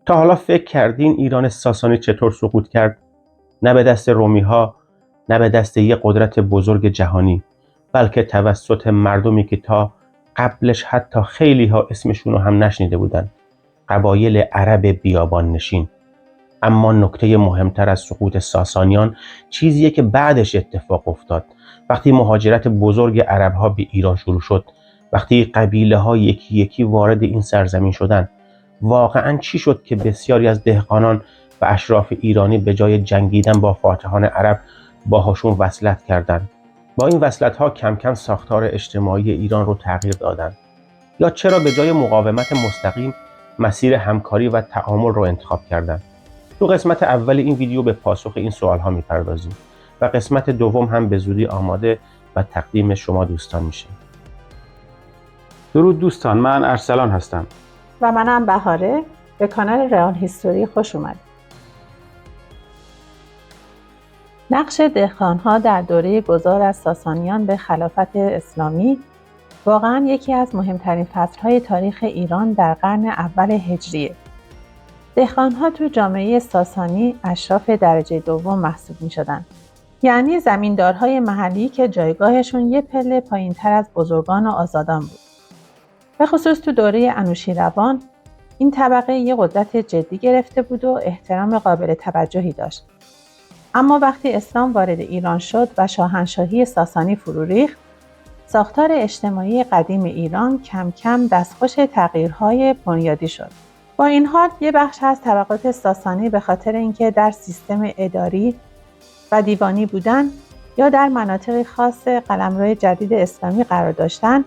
تا حالا فکر کردین ایران ساسانی چطور سقوط کرد؟ نه به دست رومی‌ها، نه به دست یک قدرت بزرگ جهانی، بلکه توسط مردمی که تا قبلش حتی خیلی‌ها اسمشون رو هم نشنیده بودن. قبایل عرب بیابان نشین. اما نکته مهمتر از سقوط ساسانیان چیزیه که بعدش اتفاق افتاد. وقتی مهاجرت بزرگ عرب‌ها به ایران شروع شد، وقتی قبیله‌ها یکی یکی وارد این سرزمین شدن، واقعاً چی شد که بسیاری از دهقانان و اشراف ایرانی به جای جنگیدن با فاتحان عرب باهاشون وصلت کردند؟ با این وصلت‌ها کم کم ساختار اجتماعی ایران رو تغییر دادن. یا چرا به جای مقاومت مستقیم مسیر همکاری و تعامل رو انتخاب کردند؟ تو قسمت اول این ویدیو به پاسخ این سوال‌ها می‌پردازیم و قسمت دوم هم به زودی آماده و تقدیم شما دوستان میشه. درود دوستان، من ارسلان هستم و منم بهاره. به کانال رئال هیستوری خوش اومدید. نقش دهقان‌ها در دوره گذار از ساسانیان به خلافت اسلامی واقعاً یکی از مهمترین فصل‌های تاریخ ایران در قرن اول هجریه. دهقان‌ها تو جامعه ساسانی اشراف درجه دوم محسوب می‌شدند. یعنی زمیندارهای محلی که جایگاهشون یه پله پایین‌تر از بزرگان و آزادان بود. به خصوص تو دوره انوشیروان این طبقه یه قدرت جدی گرفته بود و احترام قابل توجهی داشت. اما وقتی اسلام وارد ایران شد و شاهنشاهی ساسانی فرو ریخت، ساختار اجتماعی قدیم ایران کم کم دستخوش تغییرهای بنیادی شد. با این حال یه بخش از طبقات ساسانی به خاطر اینکه در سیستم اداری و دیوانی بودن یا در مناطق خاص قلمرو جدید اسلامی قرار داشتن،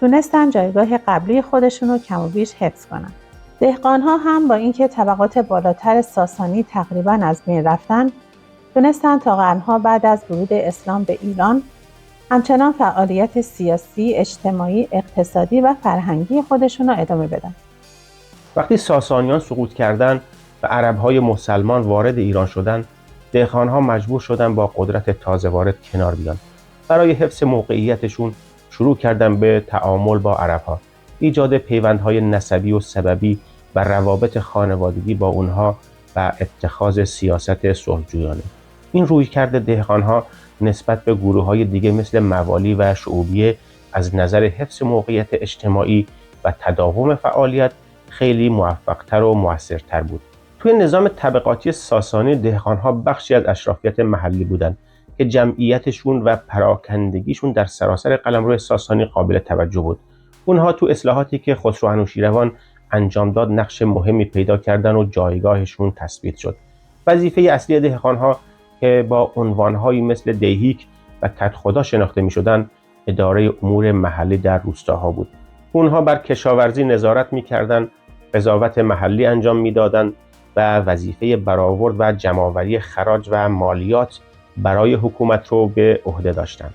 تونستن جایگاه قبلی خودشون رو کم و بیش حفظ کنن. دهقان‌ها هم با اینکه طبقات بالاتر ساسانی تقریباً از بین رفتن، تونستن تا قرن‌ها بعد از ورود اسلام به ایران همچنان فعالیت سیاسی، اجتماعی، اقتصادی و فرهنگی خودشون رو ادامه بدن. وقتی ساسانیان سقوط کردند و عرب‌های مسلمان وارد ایران شدند، دهقان‌ها مجبور شدن با قدرت تازه وارد کنار بیان. برای حفظ موقعیتشون شروع کردن به تعامل با عرب‌ها، ایجاد پیوندهای نسبی و سببی و روابط خانوادگی با اونها و اتخاذ سیاست صلح‌جویانه. این رویکرد دهقان‌ها نسبت به گروه‌های دیگه مثل موالی و شعوبیه از نظر حفظ موقعیت اجتماعی و تداوم فعالیت خیلی موفق‌تر و مؤثرتر بود. توی نظام طبقاتی ساسانی دهقان‌ها بخشی از اشرافیت محلی بودند که جمعیتشون و پراکندگیشون در سراسر قلمرو ساسانی قابل توجه بود. اونها تو اصلاحاتی که خسرو انوشیروان انجام داد نقش مهمی پیدا کردن و جایگاهشون تثبیت شد. وظیفه اصلی دهقان‌ها که با عنوان‌هایی مثل دیهیک و کدخدا شناخته می‌شدند، اداره امور محلی در روستاها بود. اونها بر کشاورزی نظارت می‌کردند، قضاوت محلی انجام می‌دادند و وظیفه برآورد و جمع‌آوری خراج و مالیات برای حکومت رو به عهده داشتند.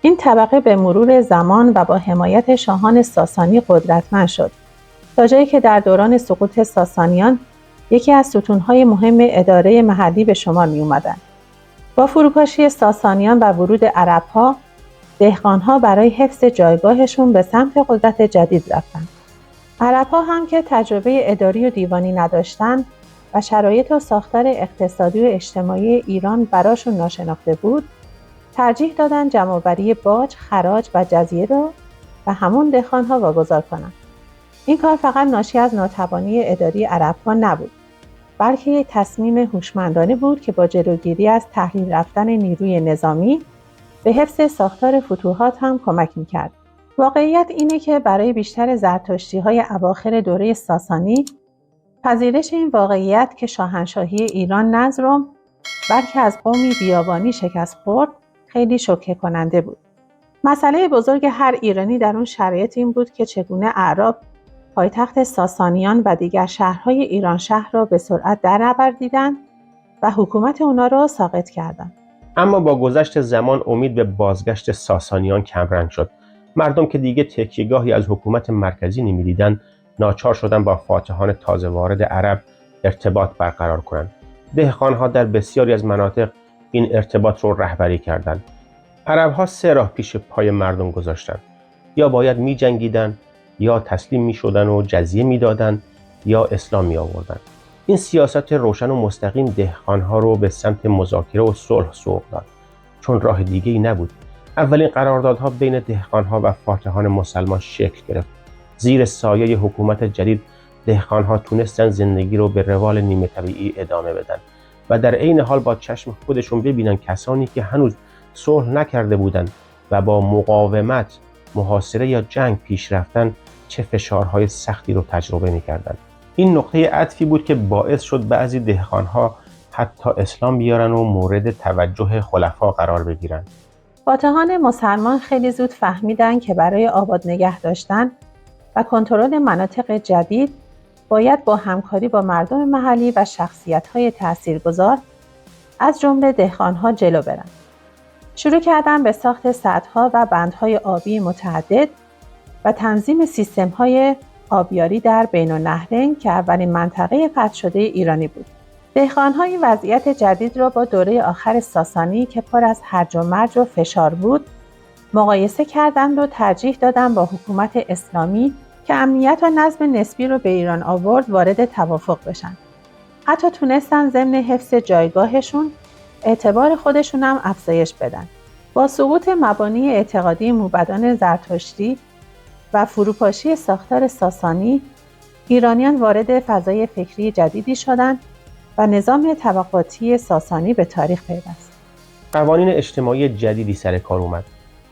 این طبقه به مرور زمان و با حمایت شاهان ساسانی قدرتمند شد، تا جایی که در دوران سقوط ساسانیان یکی از ستون‌های مهم اداره محلی به شمار می‌آمدند. با فروپاشی ساسانیان و ورود عرب‌ها، دهقان‌ها برای حفظ جایگاهشون به سمت قدرت جدید رفتند. عرب‌ها هم که تجربه اداری و دیوانی نداشتند و شرایط و ساختار اقتصادی و اجتماعی ایران براشون ناشناخته بود، ترجیح دادن جمع‌آوری باج، خراج و جزیه رو به همون دهقان‌ها واگذار کنند. این کار فقط ناشی از ناتوانی اداری عرب‌ها نبود، بلکه یک تصمیم هوشمندانه بود که با جلوگیری از تحلیل رفتن نیروی نظامی به حفظ ساختار فتوحات هم کمک می‌کرد. واقعیت اینه که برای بیشتر زرتشتی‌های اواخر دوره ساسانی، پذیرش این واقعیت که شاهنشاهی ایران نه از روم بلکه از قومی بیابانی شکست خورد، خیلی شوکه کننده بود. مسئله بزرگ هر ایرانی در اون شرایط این بود که چگونه اعراب پایتخت ساسانیان و دیگر شهرهای ایران شهر را به سرعت درنوردیدند و حکومت اونا را ساقط کردند. اما با گذشت زمان امید به بازگشت ساسانیان کمرنگ شد. مردم که دیگه تکیه‌گاهی از حکومت مرکزی نمی‌دیدند، ناچار شدن با فاتحان تازه وارد عرب ارتباط برقرار کنند. دهقان‌ها در بسیاری از مناطق این ارتباط رو رهبری کردند. عرب‌ها سه راه پیش پای مردم گذاشتند: یا باید می‌جنگیدند، یا تسلیم می‌شدند و جزیه می‌دادند، یا اسلام می آوردند. این سیاست روشن و مستقیم دهقانها رو به سمت مذاکره و صلح سوق داد، چون راه دیگه‌ای نبود. اولین قراردادها بین دهقانها و فاتحان مسلمان شکل گرفت. زیر سایه حکومت جدید دهقانها تونستن زندگی رو به روال نیمه طبیعی ادامه بدن و در عین حال با چشم خودشون ببینن کسانی که هنوز صلح نکرده بودند و با مقاومت، محاصره یا جنگ پیش رفتن چه فشارهای سختی رو تجربه می‌کردند. این نقطه عطفی بود که باعث شد بعضی دهقانها حتی اسلام بیارن و مورد توجه خلفا قرار بگیرن. فاتحان مسلمان خیلی زود فهمیدن که برای آباد نگه داشتن و کنترل مناطق جدید باید با همکاری با مردم محلی و شخصیت‌های تاثیرگذار از جمله دهقان‌ها جلو برن. شروع کردن به ساخت سدها و بندهای آبی متعدد و تنظیم سیستم‌های آبیاری در بین النهرین که اولین منطقه فتح شده ایرانی بود. دهقان‌ها این وضعیت جدید را با دوره آخر ساسانی که پر از هرج و مرج و فشار بود مقایسه کردند و ترجیح دادند با حکومت اسلامی که امنیت و نظم نسبی رو به ایران آورد وارد توافق بشن. حتی تونستن ضمن حفظ جایگاهشون اعتبار خودشون هم افزایش بدن. با سقوط مبانی اعتقادی موبدان زرتشتی و فروپاشی ساختار ساسانی، ایرانیان وارد فضای فکری جدیدی شدند و نظام طبقاتی ساسانی به تاریخ پیوست. قوانین اجتماعی جدیدی سر کار اومد.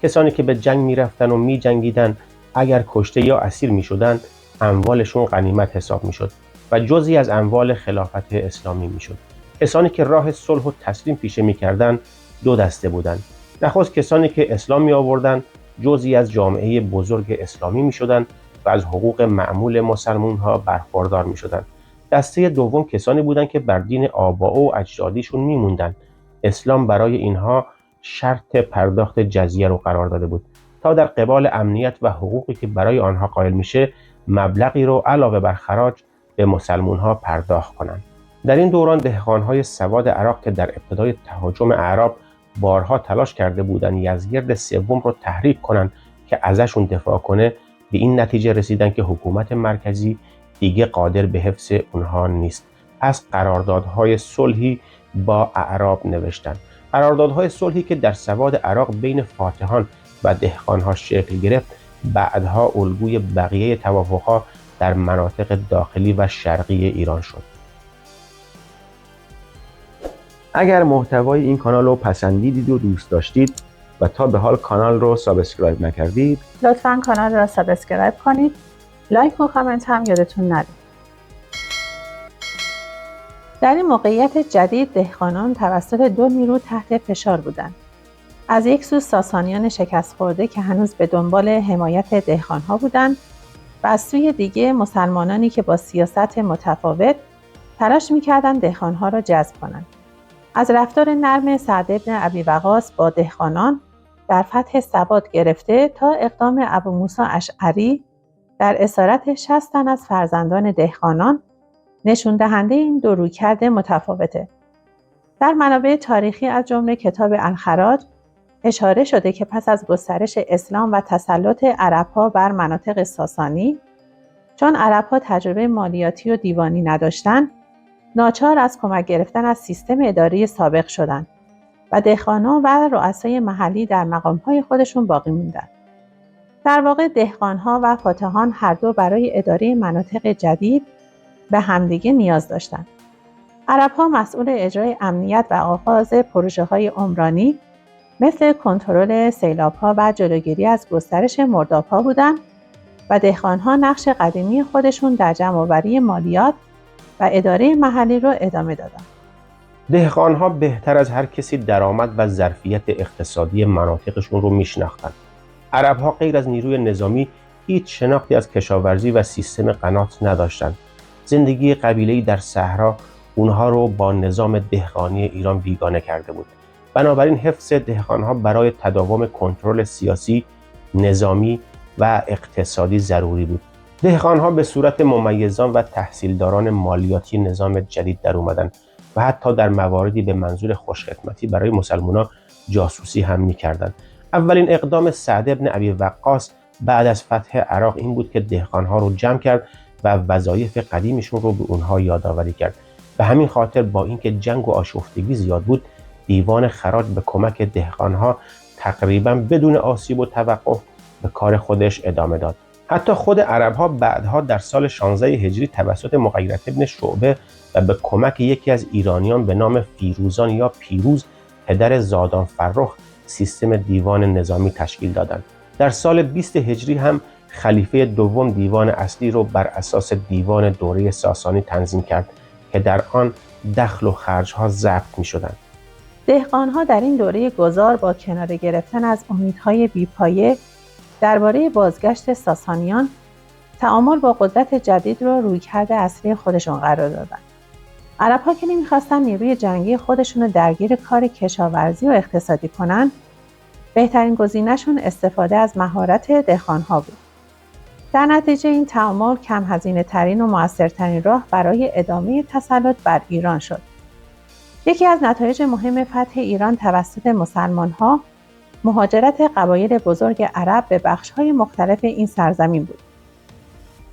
کسانی که به جنگ میرفتن و میجنگیدن اگر کشته یا اسیر میشدن اموالشون غنیمت حساب میشد و جزئی از اموال خلافت اسلامی میشد. کسانی که راه صلح و تسلیم پیشه میکردن دو دسته بودند. نخست کسانی که اسلام می آوردن جزئی از جامعه بزرگ اسلامی می شدن و از حقوق معمول مسلمان ها برخوردار می شدن. دسته دوم کسانی بودند که بر دین آبا و اجدادیشون می موندن. اسلام برای اینها شرط پرداخت جزیه رو قرار داده بود تا در قبال امنیت و حقوقی که برای آنها قائل میشه مبلغی رو علاوه بر خراج به مسلمان ها پرداخت کنند. در این دوران دهقانهای سواد عراق که در ابتدای تهاجم اعراب بارها تلاش کرده بودند یزدگرد سوم رو تحریک کنند که ازشون دفاع کنه به این نتیجه رسیدن که حکومت مرکزی دیگه قادر به حفظ اونها نیست. پس قراردادهای صلحی با اعراب نوشتند. قراردادهای صلحی که در سواد عراق بین فاتحان و دهقانها شکل گرفت بعدها الگوی بقیه توافقها در مناطق داخلی و شرقی ایران شد. اگر محتوای این کانال رو پسندیدید و دوست داشتید و تا به حال کانال رو سابسکرایب نکردید، لطفاً کانال را سابسکرایب کنید. لایک و کامنت هم یادتون نره. در این موقعیت جدید دهقانان توسط دو نیرو تحت فشار بودند. از یک سو ساسانیان شکست خورده که هنوز به دنبال حمایت دهقانها بودند و از سوی دیگه مسلمانانی که با سیاست متفاوت تلاش می‌کردند دهقانها را جذب کنند. از رفتار نرم سعد بن ابی وقاص با دهقانان در فتح سواد گرفته تا اقدام ابو موسی اشعری در اسارت 60 تن از فرزندان دهقانان نشون دهنده این دو رویکرد متفاوته. در منابع تاریخی از جمله کتاب الخراج اشاره شده که پس از گسترش اسلام و تسلط عرب‌ها بر مناطق ساسانی، چون عرب‌ها تجربه مالیاتی و دیوانی نداشتند، ناچار از کمک گرفتن از سیستم اداری سابق شدند و دهقانان و رؤسای محلی در مقام‌های خودشون باقی موندند. در واقع دهقان‌ها و فاتحان هر دو برای اداره مناطق جدید به همدیگه نیاز داشتند. عرب‌ها مسئول اجرای امنیت و آغاز پروژه‌های عمرانی مثل کنترل سیلاب‌ها و جلوگیری از گسترش مرداب‌ها بودند و دهقان‌ها نقش قدیمی خودشون در جمع‌آوری مالیات و اداره محلی رو ادامه دادند. دهقانها بهتر از هر کسی درآمد و ظرفیت اقتصادی مناطقشون رو میشناختند. عرب‌ها غیر از نیروی نظامی هیچ شناختی از کشاورزی و سیستم قنات نداشتند. زندگی قبیله‌ای در صحرا اونها رو با نظام دهقانی ایران بیگانه کرده بود. بنابراین حفظ دهقانها برای تداوم کنترل سیاسی، نظامی و اقتصادی ضروری بود. دهقانها به صورت ممیزان و تحصیلداران مالیاتی نظام جدید در اومدن و حتی در مواردی به منظور خوشخدمتی برای مسلمانان جاسوسی هم می‌کردند. اولین اقدام سعد بن ابی وقاص بعد از فتح عراق این بود که دهقانها رو جمع کرد و وظایف قدیمشون رو به اونها یادآوری کرد. به همین خاطر با اینکه جنگ و آشفتگی زیاد بود، دیوان خراج به کمک دهقانها تقریبا بدون آسیب و توقف به کار خودش ادامه داد. حتی خود عرب‌ها بعدها در سال 16 هجری توسط مغیرة ابن شعبه و به کمک یکی از ایرانیان به نام فیروزان یا پیروز پدر زادان فرخ سیستم دیوان نظامی تشکیل دادند. در سال 20 هجری هم خلیفه دوم دیوان اصلی رو بر اساس دیوان دوره ساسانی تنظیم کرد که در آن دخل و خرج‌ها ضبط می‌شدند. دهقان‌ها در این دوره گذار با کنار گرفتن از امیدهای بی‌پایه درباره بازگشت ساسانیان، تعامل با قدرت جدید رو رویکرد اصلی خودشون قرار دادن. عرب‌ها که نمی‌خواستن نیروی جنگی خودشون رو درگیر کار کشاورزی و اقتصادی کنن، بهترین گزینه‌شون استفاده از مهارت دهقان‌ها بود. در نتیجه این تعامل کم هزینه‌ترین و مؤثرترین راه برای ادامه تسلط بر ایران شد. یکی از نتایج مهم فتح ایران توسط مسلمان‌ها مهاجرت قبایل بزرگ عرب به بخش‌های مختلف این سرزمین بود.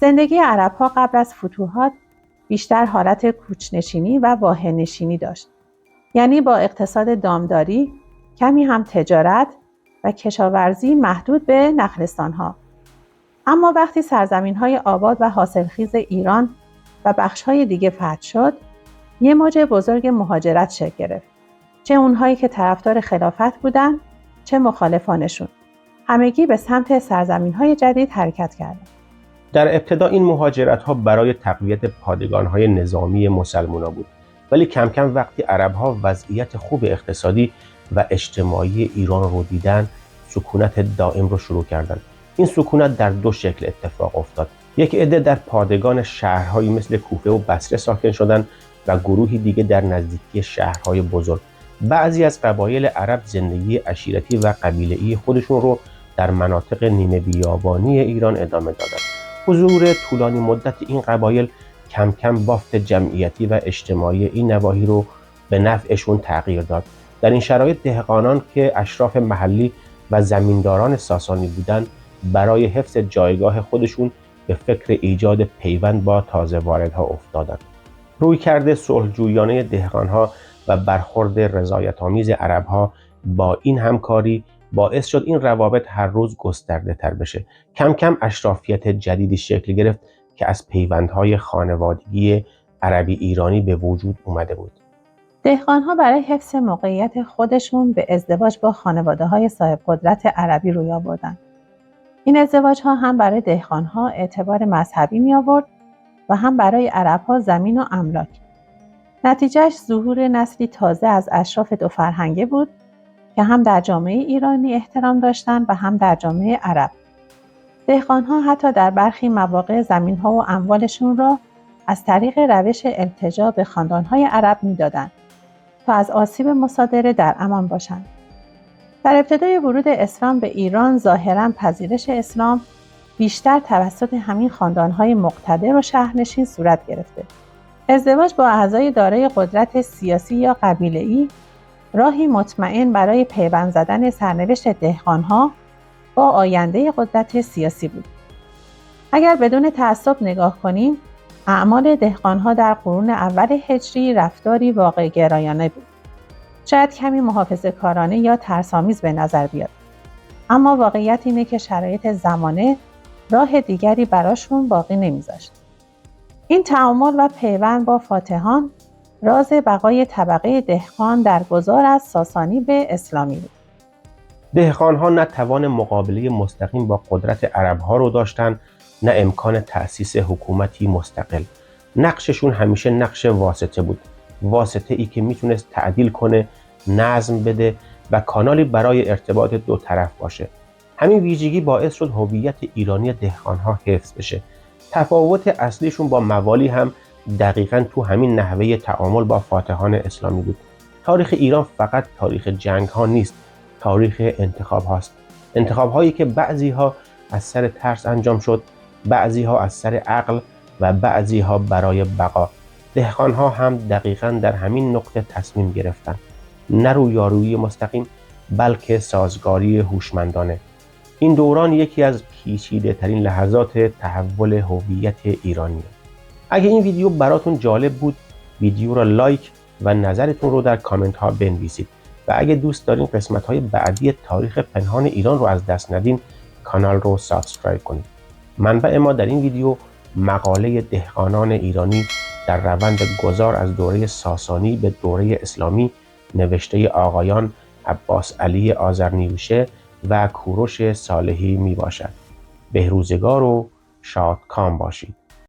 زندگی عرب‌ها قبل از فتوحات بیشتر حالت کوچ‌نشینی و واحه‌نشینی داشت. یعنی با اقتصاد دامداری، کمی هم تجارت و کشاورزی محدود به نخلستان‌ها. اما وقتی سرزمین‌های آباد و حاصلخیز ایران و بخش‌های دیگه فتح شد، یه موج بزرگ مهاجرت شکل گرفت. چه اونهایی که طرفدار خلافت بودن، چه مخالفانشون. همگی به سمت سرزمین‌های جدید حرکت کردند. در ابتدا این مهاجرت‌ها برای تقویت پادگان‌های نظامی مسلمان‌ها بود، ولی کم کم وقتی عرب‌ها وضعیت خوب اقتصادی و اجتماعی ایران رو دیدن، سکونت دائم رو شروع کردند. این سکونت در دو شکل اتفاق افتاد. یک عده در پادگان شهرهایی مثل کوفه و بصره ساکن شدند و گروهی دیگه در نزدیکی شهرهای بزرگ. بعضی از قبایل عرب زندگی عشیرتی و قبیله‌ای خودشون رو در مناطق نیمه بیابانی ایران ادامه دادند. حضور طولانی مدت این قبایل کم کم بافت جمعیتی و اجتماعی این نواحی رو به نفعشون تغییر داد. در این شرایط دهقانان که اشراف محلی و زمینداران ساسانی بودند، برای حفظ جایگاه خودشون به فکر ایجاد پیوند با تازه واردها افتادند. رویکرد صلح‌جویانه دهقانها و برخورد رضایت‌آمیز عرب‌ها با این همکاری باعث شد این روابط هر روز گسترده تر بشه. کم کم اشرافیت جدیدی شکل گرفت که از پیوندهای خانوادگی عربی ایرانی به وجود اومده بود. دهقان‌ها برای حفظ موقعیت خودشون به ازدواج با خانواده‌های صاحب قدرت عربی روی آوردند. این ازدواج‌ها هم برای دهقان‌ها اعتبار مذهبی می آورد و هم برای عرب‌ها زمین و املاک. نتیجهش ظهور نسلی تازه از اشراف دو فرهنگه بود که هم در جامعه ایرانی احترام داشتند و هم در جامعه عرب. دهقان‌ها حتی در برخی مواقع زمین‌ها و اموالشون را از طریق روش التجا به خاندان‌های عرب می‌دادند تا از آسیب مصادره در امان باشند. در ابتدای ورود اسلام به ایران ظاهراً پذیرش اسلام بیشتر توسط همین خاندان‌های مقتدر و شهرنشین صورت گرفته. ازدواج با اعضای دارای قدرت سیاسی یا قبیله‌ای راهی مطمئن برای پیوند زدن سرنوشت دهقان‌ها با آینده قدرت سیاسی بود. اگر بدون تعصب نگاه کنیم، اعمال دهقان‌ها در قرون اول هجری رفتاری واقع گرایانه بود. شاید کمی محافظه‌کارانه یا ترس‌آمیز به نظر بیاد. اما واقعیت اینه که شرایط زمانه راه دیگری براشون باقی نمیذاشت. این تعامل و پیوند با فاتحان راز بقای طبقه دهقان در گذار از ساسانی به اسلامی بود. دهقان‌ها نه توان مقابله مستقیم با قدرت عرب‌ها رو داشتند، نه امکان تأسیس حکومتی مستقل. نقششون همیشه نقش واسطه بود. واسطه ای که میتونست تعدیل کنه، نظم بده و کانالی برای ارتباط دو طرف باشه. همین ویژگی باعث شد هویت ایرانی دهقان‌ها حفظ بشه. تفاوت اصلیشون با موالی هم دقیقاً تو همین نحوه تعامل با فاتحان اسلامی بود. تاریخ ایران فقط تاریخ جنگ‌ها نیست، تاریخ انتخاب هاست. انتخاب هایی که بعضی ها از سر ترس انجام شد، بعضی ها از سر عقل و بعضی ها برای بقا. دهقان ها هم دقیقاً در همین نقطه تصمیم گرفتن، نه رویارویی مستقیم بلکه سازگاری هوشمندانه. این دوران یکی از پیچیده ترین لحظات تحول هویت ایرانیه. اگه این ویدیو براتون جالب بود، ویدیو را لایک و نظرتون رو در کامنت ها بنویسید و اگه دوست دارین قسمت های بعدی تاریخ پنهان ایران رو از دست ندین، کانال رو سابسکرایب کنید. منبع ما در این ویدیو مقاله دهقانان ایرانی در روند گذار از دوره ساسانی به دوره اسلامی نوشته آقایان عباس علی آذرنیوشه و کوروش صالحی می باشد. بهروزگار و شادکام باشید.